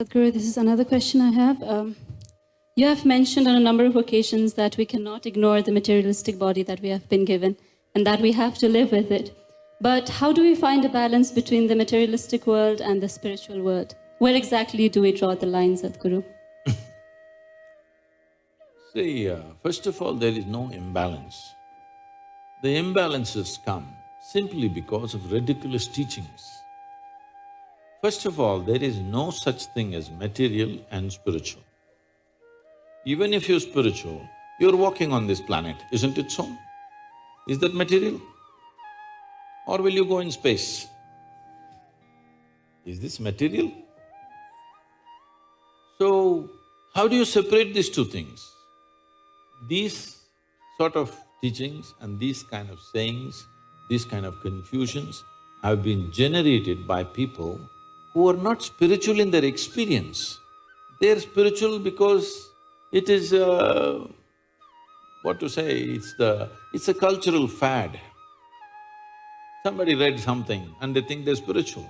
Sadhguru, this is another question I have. You have mentioned on a number of occasions that we cannot ignore the materialistic body that we have been given and that we have to live with it. But how do we find a balance between the materialistic world and the spiritual world? Where exactly do we draw the line, Sadhguru? See, first of all, there is no imbalance. The imbalances come simply because of ridiculous teachings. First of all, there is no such thing as material and spiritual. Even if you're spiritual, you're walking on this planet, isn't it so? Is that material? Or will you go in space? Is this material? So, how do you separate these two things? These sort of teachings and these kind of sayings, these kind of confusions have been generated by people who are not spiritual in their experience. They're spiritual because it is what to say, it's a cultural fad. Somebody read something and they think they're spiritual.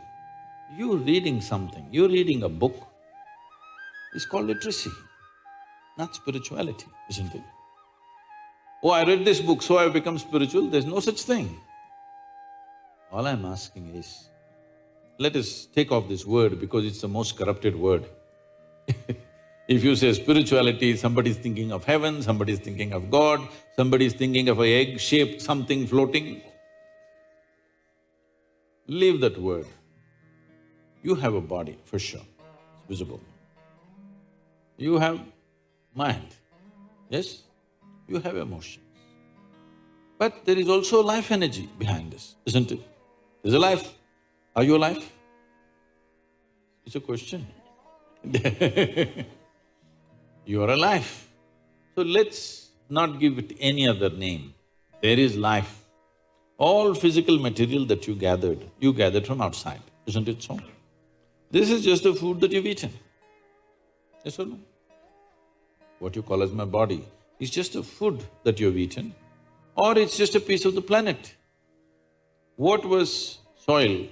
You're reading something, you're reading a book, it's called literacy, not spirituality, isn't it? Oh, I read this book, so I've become spiritual. There's no such thing. All I'm asking is, let us take off this word because it's the most corrupted word. If you say spirituality, somebody's thinking of heaven, somebody's thinking of God, somebody's thinking of an egg-shaped something floating. Leave that word. You have a body, for sure, it's visible. You have mind, yes? You have emotions. But there is also life energy behind this, isn't it? There's a life. Are you alive? It's a question. You are alive. So let's not give it any other name. There is life. All physical material that you gathered from outside, isn't it so? This is just the food that you've eaten. Yes or no? What you call as my body is just a food that you've eaten, or it's just a piece of the planet. What was soil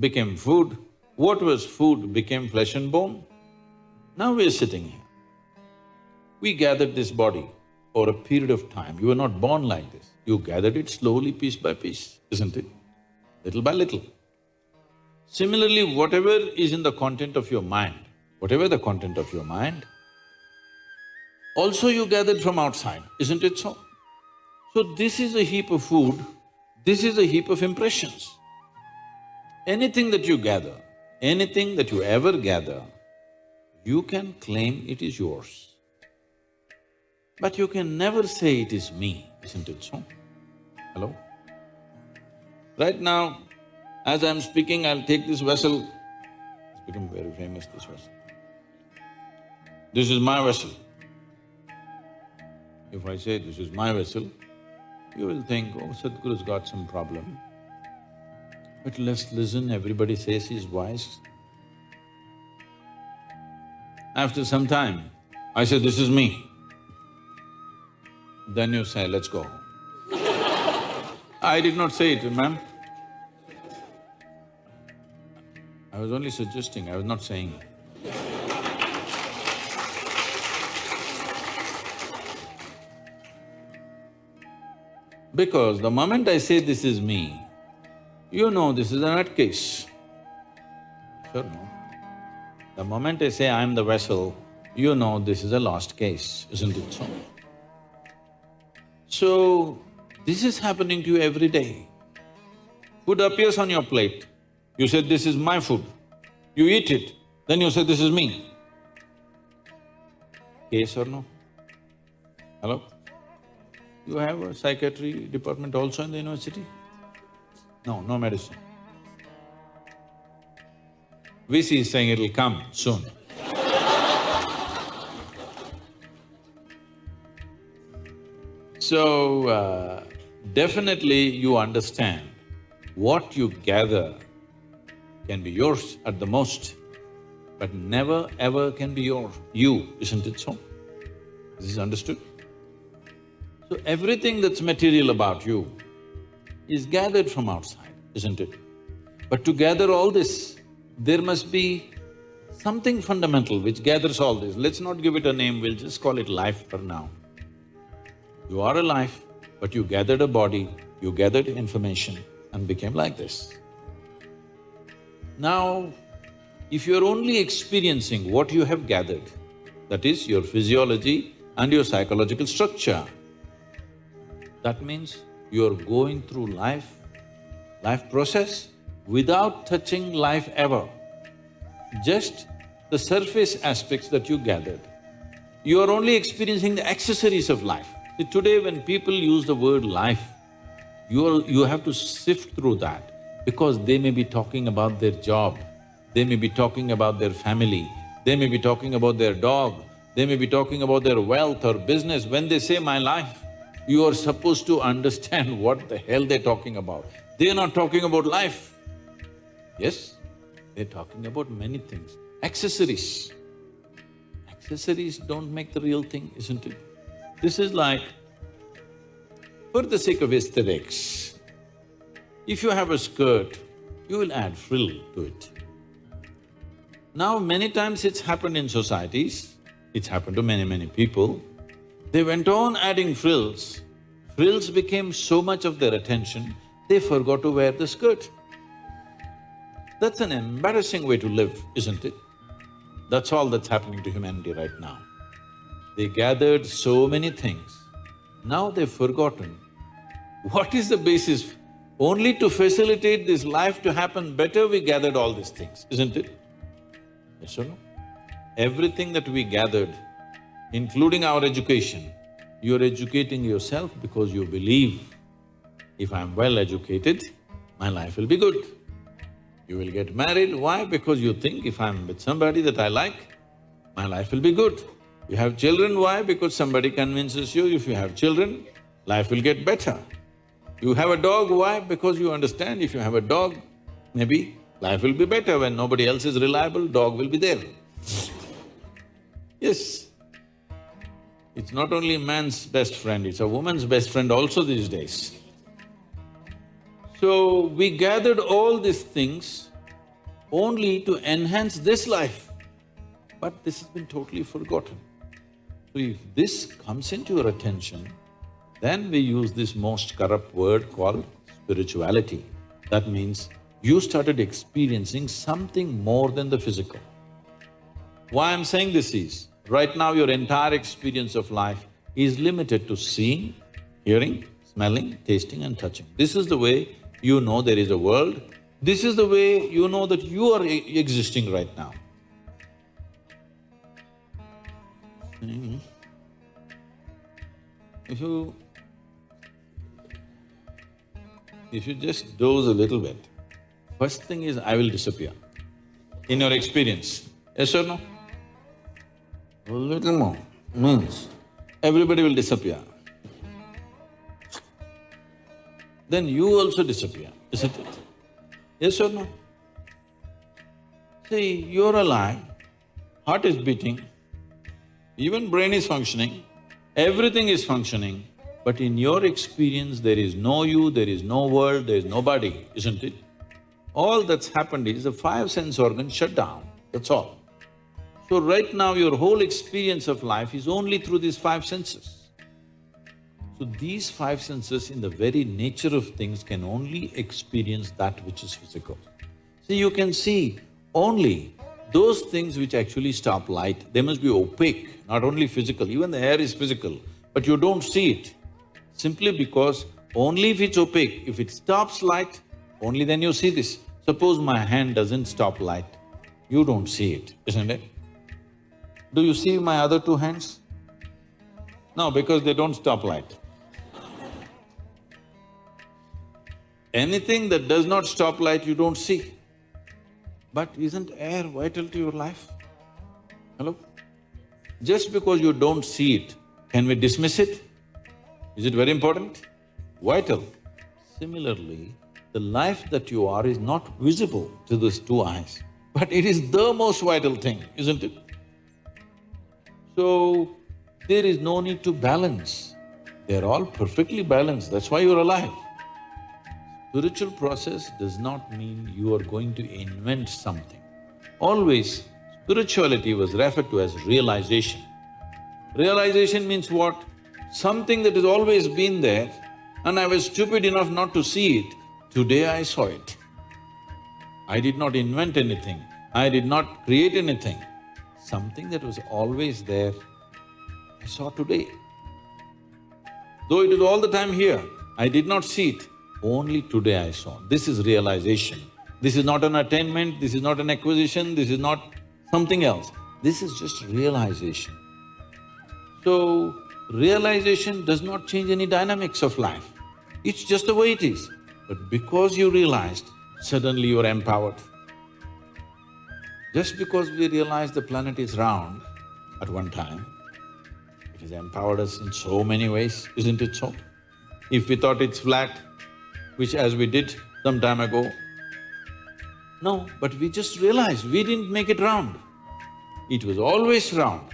became food, what was food became flesh and bone. Now we are sitting here. We gathered this body over a period of time. You were not born like this. You gathered it slowly, piece by piece, isn't it? Little by little. Similarly, whatever is in the content of your mind, whatever the content of your mind, also you gathered from outside, isn't it so? So this is a heap of food, this is a heap of impressions. Anything that you gather, anything that you ever gather, you can claim it is yours. But you can never say it is me, isn't it so? Hello? Right now, as I'm speaking, I'll take this vessel. It's become very famous, this vessel. This is my vessel. If I say this is my vessel, you will think, oh, Sadhguru's got some problem. But let's listen, everybody says he's wise. After some time, I say, this is me. Then you say, let's go. I did not say it, ma'am. I was only suggesting, I was not saying. Because the moment I say this is me, you know this is a nutcase. Sure, no? The moment I say I'm the vessel, you know this is a lost case, isn't it so? So, this is happening to you every day. Food appears on your plate, you say, this is my food. You eat it, then you say, this is me. Case or no? Hello? You have a psychiatry department also in the university? No, no medicine. VC is saying it'll come soon. So, definitely you understand what you gather can be yours at the most, but never ever can be you, isn't it so? This is understood? So everything that's material about you is gathered from outside, isn't it? But to gather all this, there must be something fundamental which gathers all this. Let's not give it a name, we'll just call it life for now. You are alive, but you gathered a body, you gathered information and became like this. Now, if you're only experiencing what you have gathered, that is your physiology and your psychological structure, that means you're going through life process without touching life ever. Just the surface aspects that you gathered. You are only experiencing the accessories of life. See, today when people use the word life, you have to sift through that because they may be talking about their job, they may be talking about their family, they may be talking about their dog, they may be talking about their wealth or business. When they say my life, you are supposed to understand what the hell they're talking about. They're not talking about life. Yes, they're talking about many things. Accessories. Accessories don't make the real thing, isn't it? This is like, for the sake of aesthetics, if you have a skirt, you will add frill to it. Now, many times it's happened in societies, it's happened to many people, they went on adding frills. Frills became so much of their attention, they forgot to wear the skirt. That's an embarrassing way to live, isn't it? That's all that's happening to humanity right now. They gathered so many things, now they've forgotten what is the basis. Only to facilitate this life to happen better, we gathered all these things, isn't it? Yes or no? Everything that we gathered, including our education, you're educating yourself because you believe, if I'm well educated, my life will be good. You will get married, why? Because you think if I'm with somebody that I like, my life will be good. You have children, why? Because somebody convinces you if you have children, life will get better. You have a dog, why? Because you understand if you have a dog, maybe life will be better. When nobody else is reliable, dog will be there. Yes. It's not only man's best friend, it's a woman's best friend also these days. So, we gathered all these things only to enhance this life, but this has been totally forgotten. So, if this comes into your attention, then we use this most corrupt word called spirituality. That means you started experiencing something more than the physical. Why I'm saying this is, right now your entire experience of life is limited to seeing, hearing, smelling, tasting and touching. This is the way you know there is a world, this is the way you know that you are existing right now. If you just doze a little bit, first thing is I will disappear. In your experience, yes or no? A little more means everybody will disappear. Then you also disappear, isn't it? Yes or no? See, you're alive, heart is beating, even brain is functioning, everything is functioning, but in your experience there is no you, there is no world, there is nobody, isn't it? All that's happened is the five sense organs shut down, that's all. So right now your whole experience of life is only through these five senses. So these five senses in the very nature of things can only experience that which is physical. See, you can see only those things which actually stop light, they must be opaque, not only physical, even the air is physical, but you don't see it. Simply because only if it's opaque, if it stops light, only then you see this. Suppose my hand doesn't stop light, you don't see it, isn't it? Do you see my other two hands? No, because they don't stop light. Anything that does not stop light, you don't see. But isn't air vital to your life? Hello? Just because you don't see it, can we dismiss it? Is it very important? Vital. Similarly, the life that you are is not visible to these two eyes, but it is the most vital thing, isn't it? So, there is no need to balance. They're all perfectly balanced, that's why you're alive. Spiritual process does not mean you are going to invent something. Always, Spirituality was referred to as realization. Realization means what? Something that has always been there and I was stupid enough not to see it, today I saw it. I did not invent anything, I did not create anything. Something that was always there, I saw today. Though it is all the time here, I did not see it, only today I saw. This is realization. This is not an attainment, this is not an acquisition, this is not something else. This is just realization. So, realization does not change any dynamics of life. It's just the way it is. But because you realized, suddenly you are empowered. Just because we realized the planet is round at one time, it has empowered us in so many ways, isn't it so? If we thought it's flat, which as we did some time ago, no, but we just realized we didn't make it round. It was always round,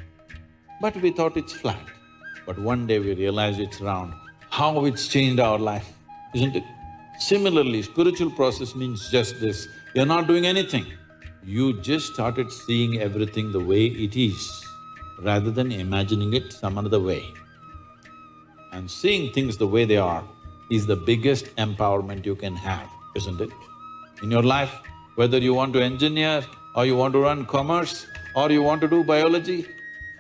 but we thought it's flat. But one day we realized it's round. How it's changed our life, isn't it? Similarly, spiritual process means just this. You're not doing anything. You just started seeing everything the way it is, rather than imagining it some other way. And seeing things the way they are is the biggest empowerment you can have, isn't it? In your life, whether you want to engineer or you want to run commerce or you want to do biology,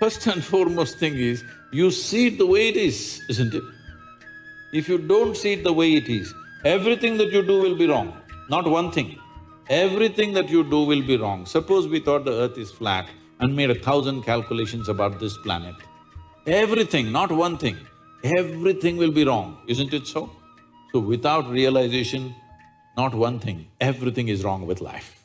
first and foremost thing is, you see it the way it is, isn't it? If you don't see it the way it is, everything that you do will be wrong, not one thing. Everything that you do will be wrong. Suppose we thought the earth is flat and made 1,000 calculations about this planet. Everything, not one thing, everything will be wrong, isn't it so? So without realization, not one thing, everything is wrong with life.